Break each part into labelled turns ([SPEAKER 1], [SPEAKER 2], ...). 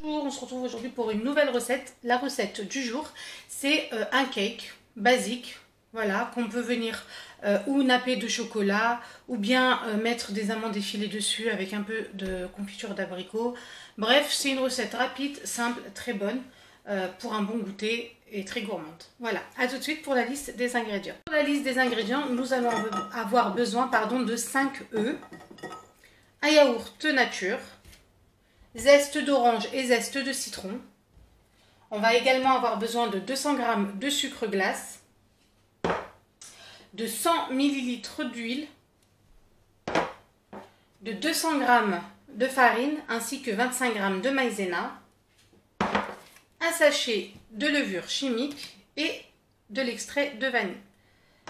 [SPEAKER 1] Bonjour, on se retrouve aujourd'hui pour une nouvelle recette. La recette du jour, c'est un cake basique, voilà, qu'on peut venir ou napper de chocolat ou bien mettre des amandes effilées dessus avec un peu de confiture d'abricot. Bref, c'est une recette rapide, simple, très bonne pour un bon goûter et très gourmande. Voilà, à tout de suite pour la liste des ingrédients. Pour la liste des ingrédients, nous allons avoir besoin de 5 œufs, un yaourt nature, zeste d'orange et zeste de citron. On va également avoir besoin de 200 g de sucre glace, de 100 ml d'huile, de 200 g de farine ainsi que 25 g de maïzena, un sachet de levure chimique et de l'extrait de vanille.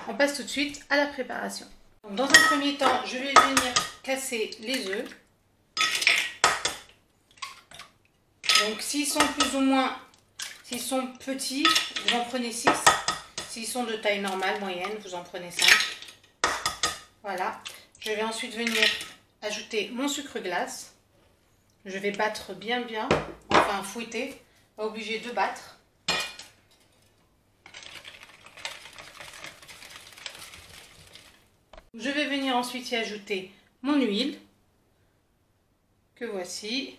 [SPEAKER 1] On passe tout de suite à la préparation. Dans un premier temps, je vais venir casser les œufs. Donc s'ils sont plus ou moins, s'ils sont petits, vous en prenez 6. S'ils sont de taille normale, moyenne, vous en prenez 5. Voilà. Je vais ensuite venir ajouter mon sucre glace. Je vais battre bien, enfin fouetter, pas obligé de battre. Je vais venir ensuite y ajouter mon huile, que voici.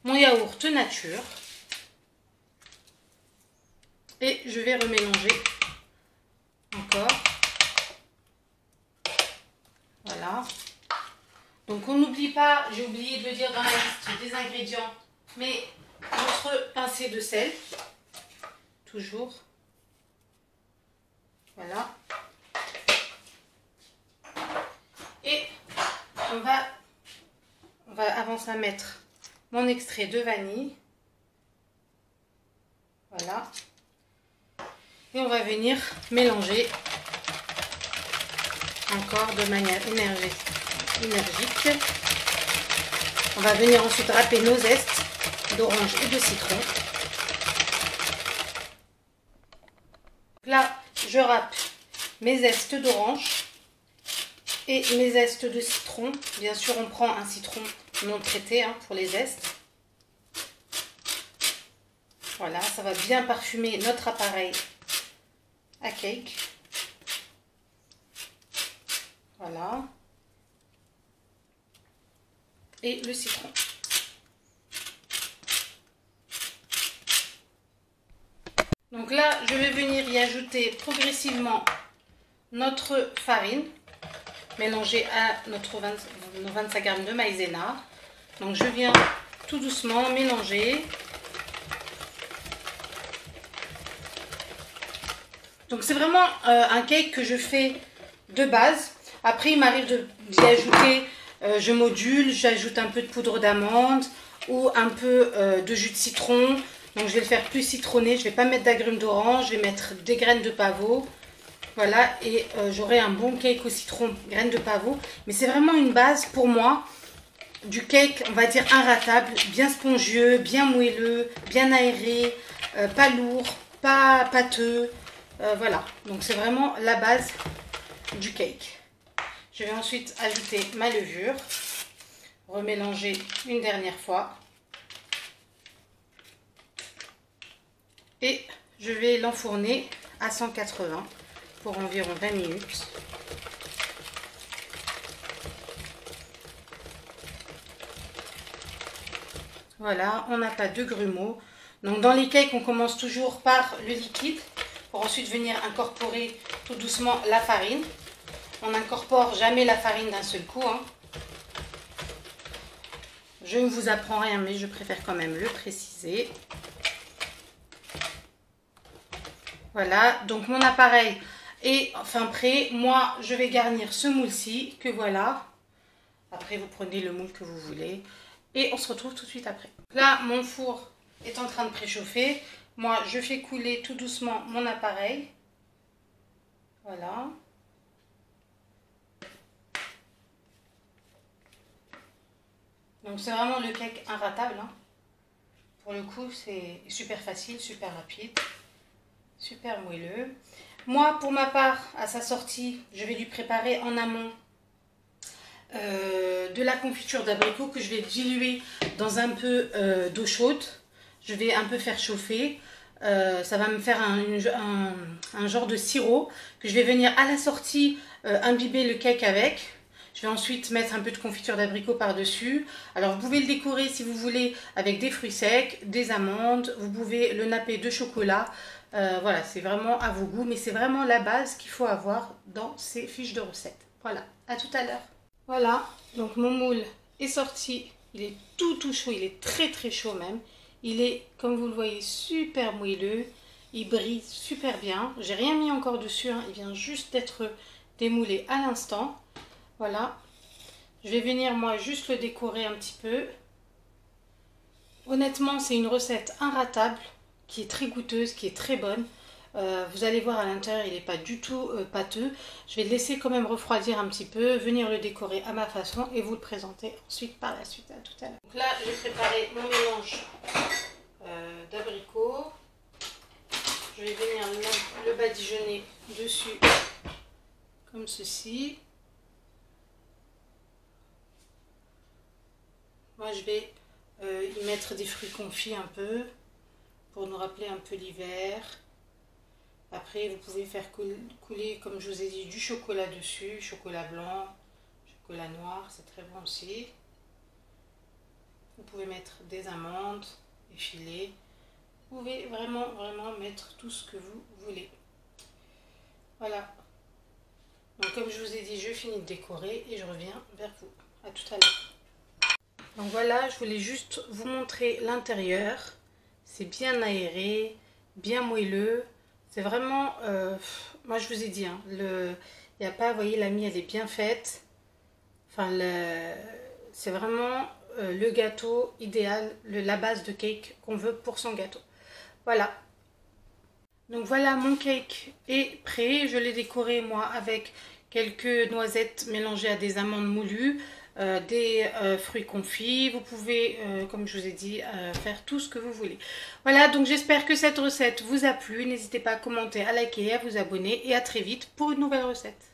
[SPEAKER 1] Mon yaourt nature et je vais remélanger encore. Voilà. Donc on n'oublie pas, j'ai oublié de le dire dans la liste des ingrédients, mais notre pincée de sel, toujours. Voilà. Et on va avant ça mettre mon extrait de vanille, voilà, et on va venir mélanger encore de manière énergique. On va venir ensuite râper nos zestes d'orange et de citron. Là, je râpe mes zestes d'orange et mes zestes de citron. Bien sûr, on prend un citron non traité pour les zestes. Voilà, ça va bien parfumer notre appareil à cake. Voilà. Et le citron. Donc là, je vais venir y ajouter progressivement notre farine, mélangée à nos 25 g de maïzena. Donc je viens tout doucement mélanger. Donc c'est vraiment un cake que je fais de base. Après il m'arrive d'y ajouter, je module, j'ajoute un peu de poudre d'amande ou un peu de jus de citron. Donc je vais le faire plus citronné, je ne vais pas mettre d'agrumes d'orange, je vais mettre des graines de pavot. Voilà, et j'aurai un bon cake au citron, graines de pavot. Mais c'est vraiment une base pour moi du cake, on va dire inratable, bien spongieux, bien moelleux, bien aéré, pas lourd, pas pâteux. Voilà, donc c'est vraiment la base du cake. Je vais ensuite ajouter ma levure, remélanger une dernière fois. Et je vais l'enfourner à 180 pour environ 20 minutes. Voilà, on n'a pas de grumeaux. Donc dans les cakes, on commence toujours par le liquide pour ensuite venir incorporer tout doucement la farine. On n'incorpore jamais la farine d'un seul coup. Je ne vous apprends rien, mais je préfère quand même le préciser. Voilà, donc mon appareil est enfin prêt. Moi, je vais garnir ce moule-ci, que voilà. Après, vous prenez le moule que vous voulez. Et on se retrouve tout de suite après. Là, mon four est en train de préchauffer. Moi, je fais couler tout doucement mon appareil. Voilà. Donc, c'est vraiment le cake inratable. Pour le coup, c'est super facile, super rapide. Super moelleux. Moi, pour ma part, à sa sortie, je vais lui préparer en amont de la confiture d'abricot que je vais diluer dans un peu d'eau chaude. Je vais un peu faire chauffer. Ça va me faire un genre de sirop que je vais venir à la sortie imbiber le cake avec. Je vais ensuite mettre un peu de confiture d'abricot par-dessus. Alors vous pouvez le décorer si vous voulez avec des fruits secs, des amandes. Vous pouvez le napper de chocolat. Voilà, c'est vraiment à vos goûts. Mais c'est vraiment la base qu'il faut avoir dans ces fiches de recettes. Voilà, à tout à l'heure. Voilà, donc mon moule est sorti. Il est tout chaud, il est très chaud même. Il est, comme vous le voyez, super moelleux. Il brille super bien. J'ai rien mis encore dessus, hein. Il vient juste d'être démoulé à l'instant. Voilà. Je vais venir, moi, juste le décorer un petit peu. Honnêtement, c'est une recette inratable, qui est très goûteuse, qui est très bonne. Vous allez voir à l'intérieur, il n'est pas du tout pâteux. Je vais le laisser quand même refroidir un petit peu, venir le décorer à ma façon et vous le présenter ensuite par la suite. À tout à l'heure. Donc là, j'ai préparé mon mélange d'abricots. Je vais venir le badigeonner dessus comme ceci. Moi, je vais y mettre des fruits confits un peu pour nous rappeler un peu l'hiver. Après, vous pouvez faire couler, comme je vous ai dit, du chocolat dessus, chocolat blanc, chocolat noir, c'est très bon aussi. Vous pouvez mettre des amandes effilées. Vous pouvez vraiment mettre tout ce que vous voulez. Voilà. Donc comme je vous ai dit, je finis de décorer et je reviens vers vous. À tout à l'heure. Donc voilà, je voulais juste vous montrer l'intérieur. C'est bien aéré, bien moelleux. C'est vraiment, moi je vous ai dit, hein, il n'y a pas, vous voyez, la mie elle est bien faite. Enfin, c'est vraiment le gâteau idéal, la base de cake qu'on veut pour son gâteau. Voilà. Donc voilà, mon cake est prêt. Je l'ai décoré moi avec quelques noisettes mélangées à des amandes moulues. Des fruits confits. Vous pouvez, comme je vous ai dit, faire tout ce que vous voulez. Voilà, donc j'espère que cette recette vous a plu. N'hésitez pas à commenter, à liker et à vous abonner. Et à très vite pour une nouvelle recette.